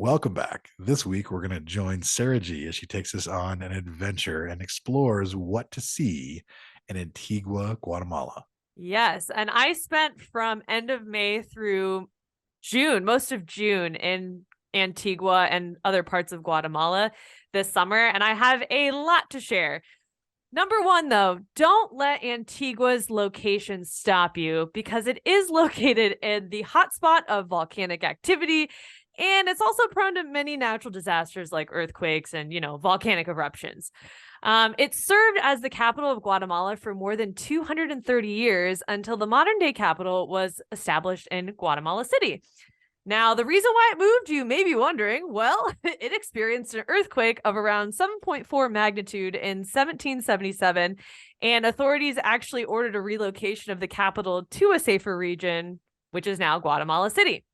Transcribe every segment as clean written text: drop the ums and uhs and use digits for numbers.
Welcome back. This week, we're going to join Sarah G as she takes us on an adventure and explores what to see in Antigua, Guatemala. Yes, and I spent from end of May through June, most of June in Antigua and other parts of Guatemala this summer, and I have a lot to share. Number one, though, don't let Antigua's location stop you because it is located in the hotspot of volcanic activity, and it's also prone to many natural disasters like earthquakes and, volcanic eruptions. It served as the capital of Guatemala for more than 230 years until the modern day capital was established in Guatemala City. Now, the reason why it moved, you may be wondering, well, it experienced an earthquake of around 7.4 magnitude in 1777, and authorities actually ordered a relocation of the capital to a safer region, which is now Guatemala City.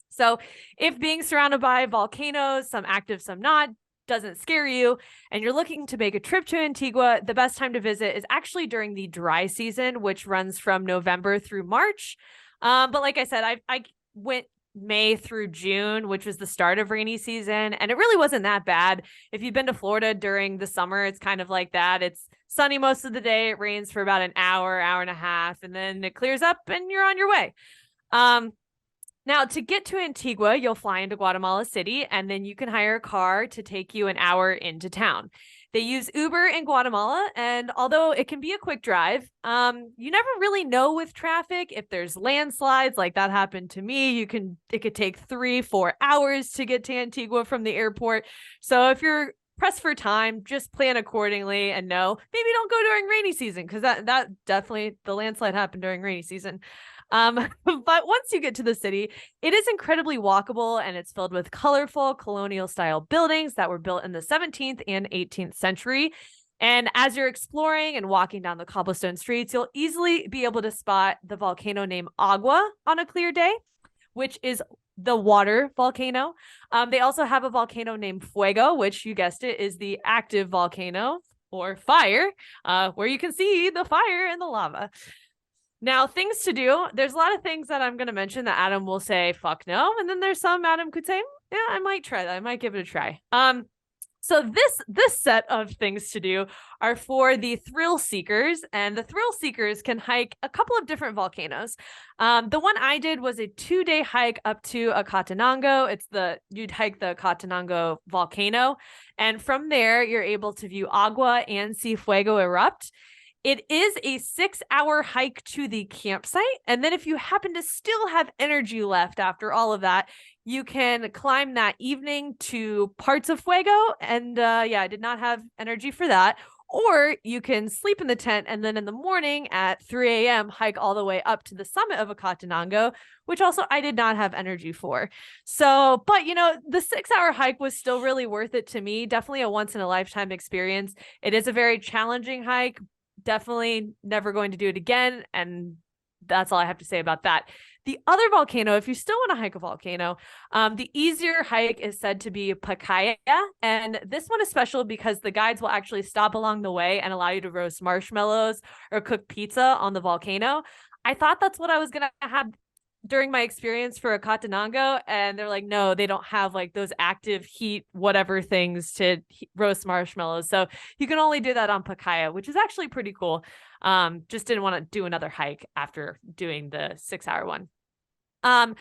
So if being surrounded by volcanoes, some active, some not, doesn't scare you, and you're looking to make a trip to Antigua, the best time to visit is actually during the dry season, which runs from November through March. But like I said, I went May through June, which was the start of rainy season, and it really wasn't that bad. If you've been to Florida during the summer, it's kind of like that. It's sunny most of the day. It rains for about an hour, hour and a half, and then it clears up and you're on your way. Now, to get to Antigua, you'll fly into Guatemala City, and then you can hire a car to take you an hour into town. They use Uber in Guatemala, and although it can be a quick drive, you never really know with traffic if there's landslides, like that happened to me. It could take 3-4 hours to get to Antigua from the airport. So if you're pressed for time, just plan accordingly, and maybe don't go during rainy season, because that definitely, the landslide happened during rainy season. But once you get to the city, it is incredibly walkable, and it's filled with colorful colonial style buildings that were built in the 17th and 18th century. And as you're exploring and walking down the cobblestone streets, you'll easily be able to spot the volcano named Agua on a clear day, which is the water volcano. They also have a volcano named Fuego, which, you guessed it, is the active volcano or fire, where you can see the fire and the lava. Now, things to do. There's a lot of things that I'm going to mention that Adam will say, fuck no. And then there's some Adam could say, yeah, I might try that. I might give it a try. So this set of things to do are for the thrill seekers, and the thrill seekers can hike a couple of different volcanoes. The one I did was a 2-day hike up to Acatenango. You'd hike the Acatenango volcano, and from there you're able to view Agua and see Fuego erupt. It is a 6-hour hike to the campsite. And then if you happen to still have energy left after all of that, you can climb that evening to parts of Fuego. And I did not have energy for that. Or you can sleep in the tent, and then in the morning at 3 a.m., hike all the way up to the summit of Acatenango, which also I did not have energy for. So, but the 6-hour hike was still really worth it to me. Definitely a once in a lifetime experience. It is a very challenging hike. Definitely never going to do it again. And that's all I have to say about that. The other volcano, if you still want to hike a volcano, the easier hike is said to be Pacaya. And this one is special because the guides will actually stop along the way and allow you to roast marshmallows or cook pizza on the volcano. I thought that's what I was going to have during my experience for Acatenango, and they're like, no, they don't have like those active heat whatever things to roast marshmallows, so you can only do that on Pacaya, which is actually pretty cool. Just didn't want to do another hike after doing the 6-hour one.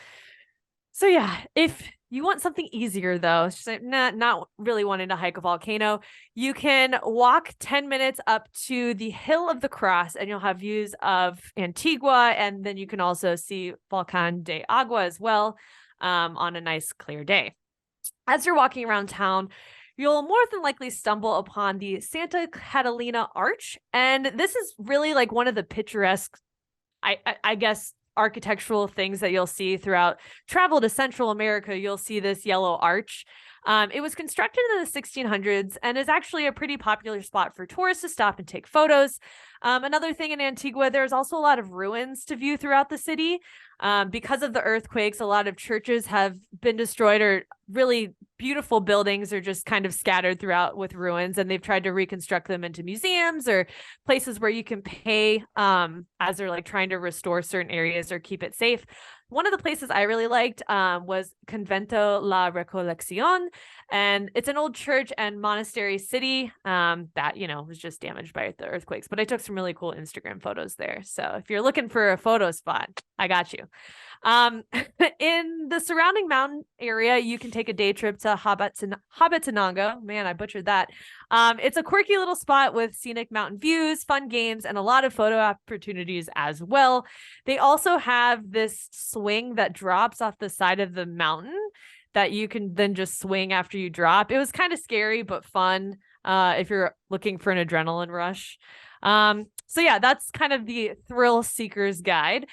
So yeah, if you want something easier though, it's just like, not really wanting to hike a volcano, you can walk 10 minutes up to the Hill of the Cross, and you'll have views of Antigua, and then you can also see Volcan de Agua as well, on a nice clear day. As you're walking around town, you'll more than likely stumble upon the Santa Catalina Arch, and this is really like one of the picturesque, I guess, architectural things that you'll see throughout travel to Central America. You'll see this yellow arch. It was constructed in the 1600s and is actually a pretty popular spot for tourists to stop and take photos. Another thing in Antigua, there's also a lot of ruins to view throughout the city. Because of the earthquakes, a lot of churches have been destroyed, or really beautiful buildings are just kind of scattered throughout with ruins, and they've tried to reconstruct them into museums or places where you can pay as they're like trying to restore certain areas or keep it safe. One of the places I really liked was Convento La Recolección, and it's an old church and monastery city that, was just damaged by the earthquakes. But I took some really cool Instagram photos there. So if you're looking for a photo spot, I got you. Um, in the surrounding mountain area, you can take a day trip to Habatanango. Man, I butchered that. It's a quirky little spot with scenic mountain views, fun games, and a lot of photo opportunities as well. They also have this swing that drops off the side of the mountain that you can then just swing after you drop. It was kind of scary, but fun if you're looking for an adrenaline rush. So yeah, that's kind of the thrill seeker's guide.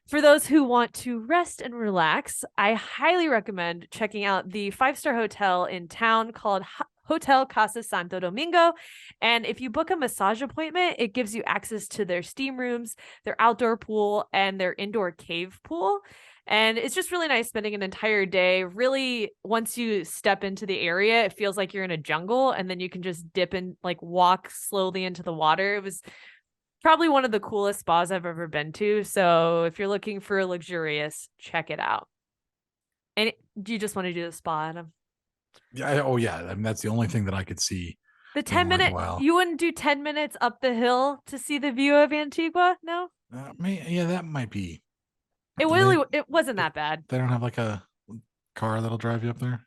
For those who want to rest and relax, I highly recommend checking out the 5-star hotel in town called Hotel Casa Santo Domingo. And if you book a massage appointment, it gives you access to their steam rooms, their outdoor pool, and their indoor cave pool. And it's just really nice spending an entire day. Really, once you step into the area, it feels like you're in a jungle, and then you can just dip and walk slowly into the water. It was probably one of the coolest spas I've ever been to. So if you're looking for luxurious, check it out. And do you just want to do the spa, Adam? Yeah. Oh, yeah. I mean, that's the only thing that I could see The being 10-minute, worthwhile. you wouldn't do 10 minutes up the hill to see the view of Antigua? No? Yeah, that might be. It wasn't that bad. They don't have like a car that'll drive you up there.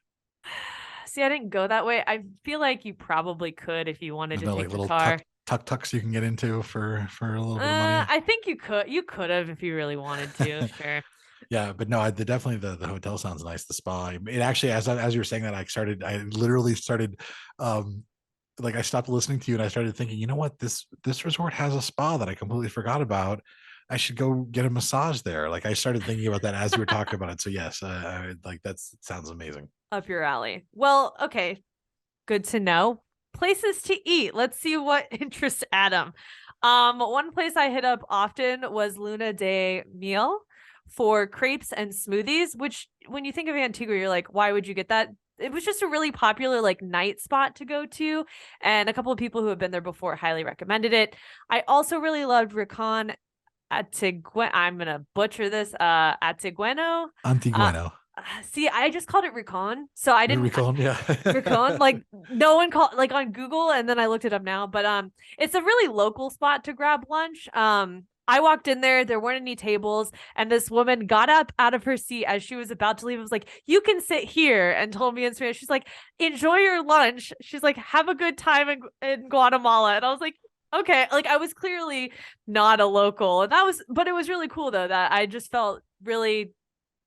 See, I didn't go that way. I feel like you probably could if you wanted There's to no take like the little car. tuk-tuks you can get into for a little bit of money. I think you could. You could have if you really wanted to. Sure. Yeah, but no, definitely the hotel sounds nice. The spa, it actually, as you were saying that, I literally started, like I stopped listening to you and I started thinking, you know what, this resort has a spa that I completely forgot about. I should go get a massage there. Like I started thinking about that as you were talking about it. So yes, like that sounds amazing. Up your alley. Well, okay. Good to know. Places to eat. Let's see what interests Adam. One place I hit up often was Luna de Miel for crepes and smoothies, which when you think of Antigua, you're like, why would you get that? It was just a really popular night spot to go to, and a couple of people who have been there before highly recommended it. I also really loved Rincon Antigua. I'm gonna butcher this. Antigueno. Uh, Antiguano. See, I just called it Rincon, so I didn't Recon, yeah. Rincon. No one called on Google, and then I looked it up now. But it's a really local spot to grab lunch. I walked in there weren't any tables, and this woman got up out of her seat as she was about to leave. It was like, "You can sit here," and told me in Spanish. She's like, "Enjoy your lunch." She's like, "Have a good time in Guatemala," and I was like, okay. I was clearly not a local, and but it was really cool though that I just felt really,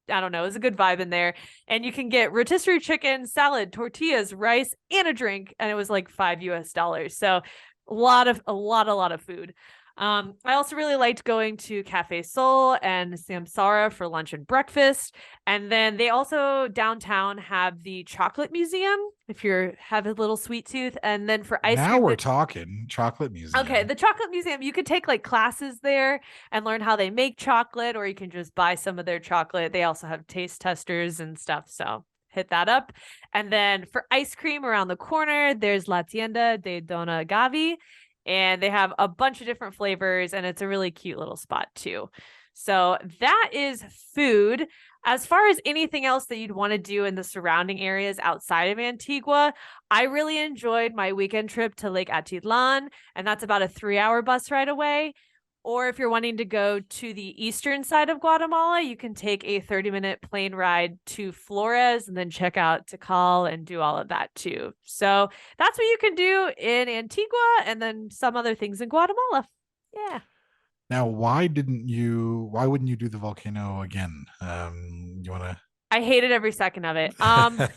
I don't know, it was a good vibe in there. And you can get rotisserie chicken, salad, tortillas, rice, and a drink, and it was like $5. So a lot of food. I also really liked going to Cafe Sol and Samsara for lunch and breakfast. And then they also downtown have the chocolate museum if you have a little sweet tooth. And then for ice Now cream, we're talking chocolate museum. okay, the chocolate museum, you could take classes there and learn how they make chocolate, or you can just buy some of their chocolate. They also have taste testers and stuff. So hit that up. And then for ice cream around the corner, there's La Tienda de Dona Gavi. And they have a bunch of different flavors, and it's a really cute little spot too. So that is food. As far as anything else that you'd want to do in the surrounding areas outside of Antigua, I really enjoyed my weekend trip to Lake Atitlan, and that's about a 3-hour bus ride away. Or if you're wanting to go to the eastern side of Guatemala, you can take a 30-minute plane ride to Flores and then check out Tikal and do all of that too. So that's what you can do in Antigua, and then some other things in Guatemala. Yeah. Now, why wouldn't you do the volcano again? You want to? I hated every second of it. And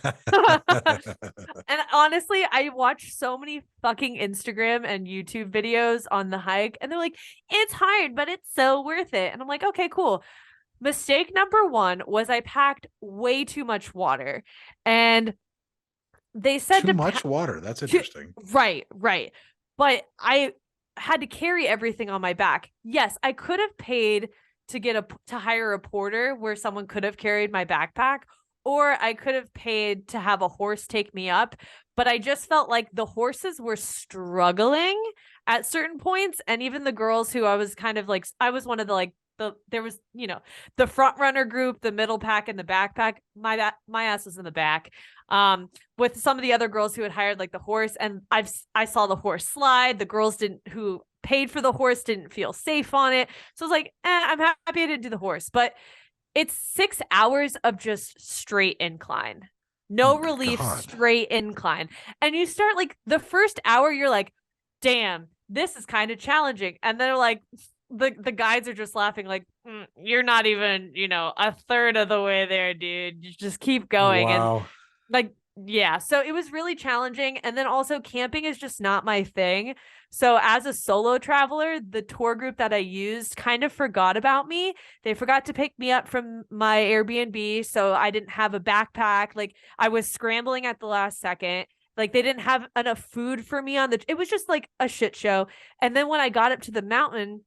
honestly, I watched so many fucking Instagram and YouTube videos on the hike, and they're like, it's hard, but it's so worth it. And I'm like, okay, cool. Mistake number one was I packed way too much water. And they said too much water. That's interesting. Right. But I had to carry everything on my back. Yes, I could have paid to hire a porter where someone could have carried my backpack, or I could have paid to have a horse take me up. But I just felt like the horses were struggling at certain points. And even the girls who I was kind of I was one of the there was, the front runner group, the middle pack, and the backpack. My ass was in the back, with some of the other girls who had hired like the horse, and I saw the horse slide. The girls who paid for the horse didn't feel safe on it, so I was like, I'm happy I didn't do the horse. But it's 6 hours of just straight incline, no relief, God. straight incline, and you start like the first hour, you're like, damn, this is kind of challenging, and they're like, the guides are just laughing like, you're not even, a third of the way there, dude. You just keep going. And Wow. like, yeah, so it was really challenging. And then also camping is just not my thing. So as a solo traveler, the tour group that I used kind of forgot about me. They forgot to pick me up from my Airbnb, so I didn't have a backpack. Like, I was scrambling at the last second. Like, they didn't have enough food for me it was just like a shit show. And then when I got up to the mountain,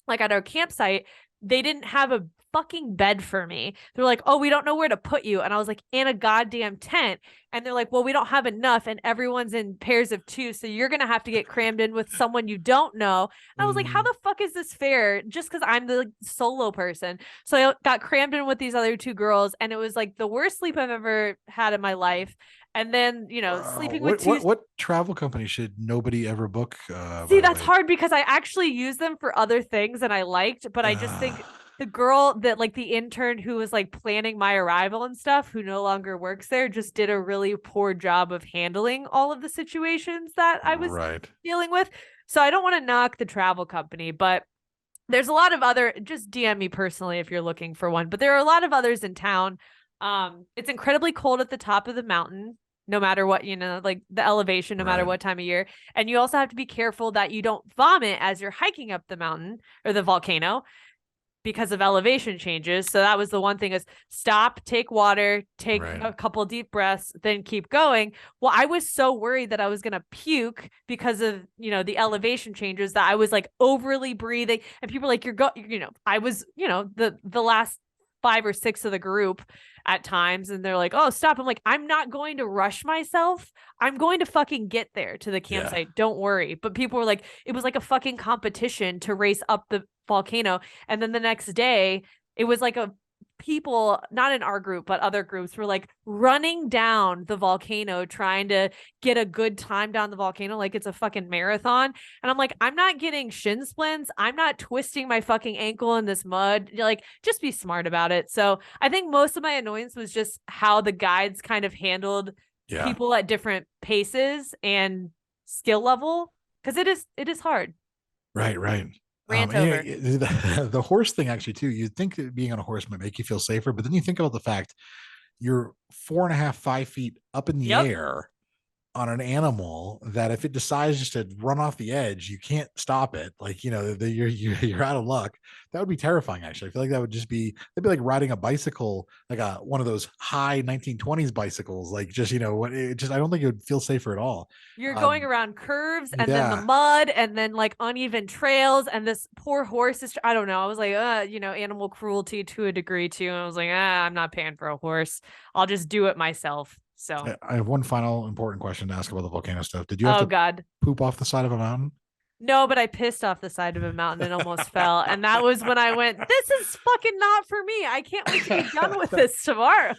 like at our campsite, they didn't have a fucking bed for me. They're like, oh, we don't know where to put you. And I was like, in a goddamn tent. And they're like, well, we don't have enough, and everyone's in pairs of two, so you're gonna have to get crammed in with someone you don't know. And I was like, how the fuck is this fair? Just because I'm the solo person. So I got crammed in with these other two girls, and it was like the worst sleep I've ever had in my life. And then, sleeping with two. What travel company should nobody ever book? See, that's hard because I actually use them for other things and I liked, but I just think the girl that, like, the intern who was like planning my arrival and stuff, who no longer works there, just did a really poor job of handling all of the situations that I was dealing with. So I don't want to knock the travel company, but there's a lot of other, just DM me personally if you're looking for one, but there are a lot of others in town. It's incredibly cold at the top of the mountain, no matter what, like the elevation, no matter what time of year. And you also have to be careful that you don't vomit as you're hiking up the mountain or the volcano because of elevation changes. So that was the one thing, is stop, take water, take a couple deep breaths, then keep going. Well, I was so worried that I was going to puke because of, the elevation changes, that I was like overly breathing, and people were like, I was, the last 5 or 6 of the group at times, and they're like, oh, stop. I'm like, I'm not going to rush myself. I'm going to fucking get there to the campsite. Don't worry. But people were like, it was like a fucking competition to race up the volcano. And then the next day, it was like people, not in our group, but other groups, were like running down the volcano trying to get a good time down the volcano like it's a fucking marathon. And I'm like, I'm not getting shin splints. I'm not twisting my fucking ankle in this mud. Like, just be smart about it. So I think most of my annoyance was just how the guides kind of handled people at different paces and skill level, because it is hard. Right. Rant over. The horse thing, actually, too, you'd think that being on a horse might make you feel safer, but then you think about the fact you're 4.5, 5 feet up in the air on an animal that if it decides just to run off the edge, you can't stop it. Like, you're out of luck. That would be terrifying. Actually, I feel like that'd be like riding a bicycle, like one of those high 1920s bicycles. Like, just, I don't think it would feel safer at all. You're going around curves and then the mud and then like uneven trails, and this poor horse is, I don't know. I was like, animal cruelty to a degree too. And I was like, I'm not paying for a horse. I'll just do it myself. So I have one final important question to ask about the volcano stuff. Did you have to poop off the side of a mountain? No, but I pissed off the side of a mountain and almost fell. And that was when I went, this is fucking not for me. I can't wait to be done with this tomorrow.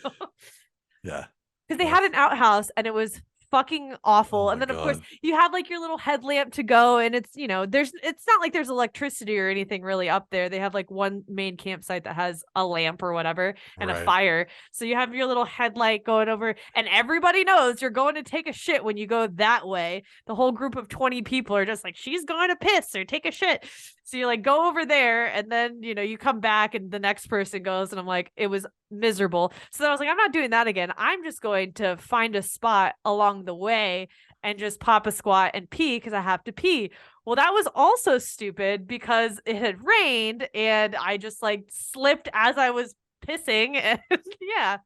Yeah. Because they had an outhouse and it was fucking awful. And then of course you have like your little headlamp to go, and it's, it's not like there's electricity or anything really up there. They have like one main campsite that has a lamp or whatever and a fire. So you have your little headlight going over, and everybody knows you're going to take a shit when you go that way. The whole group of 20 people are just like, she's going to piss or take a shit. So you like go over there, and then, you come back and the next person goes, and I'm like, it was miserable. So then I was like, I'm not doing that again. I'm just going to find a spot along the way and just pop a squat and pee because I have to pee. Well, that was also stupid because it had rained and I just like slipped as I was pissing. And yeah.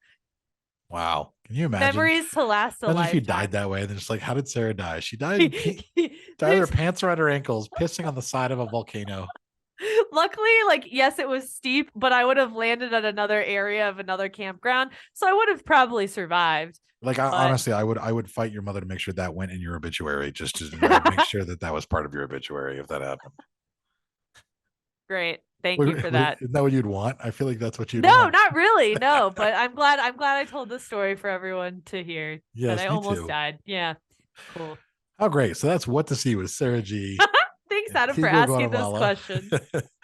Wow. Can you imagine? Memories to last a lifetime. If you died that way, and then just like, how did Sarah die? She died her pants around her ankles, pissing on the side of a volcano. Luckily, like, yes, it was steep, but I would have landed at another area of another campground, so I would have probably survived. Like, honestly, I would fight your mother to make sure that went in your obituary, just to make sure that was part of your obituary if that happened. Great. Thank you for that. Isn't that what you'd want? I feel like that's what you'd No, want. not really. No, but I'm glad I told this story for everyone to hear that I Yes, me almost too. died. Yeah. Cool. Oh, great. So that's What to See with Sarah G. Thanks, Adam, for Antigua, asking those Guatemala. questions.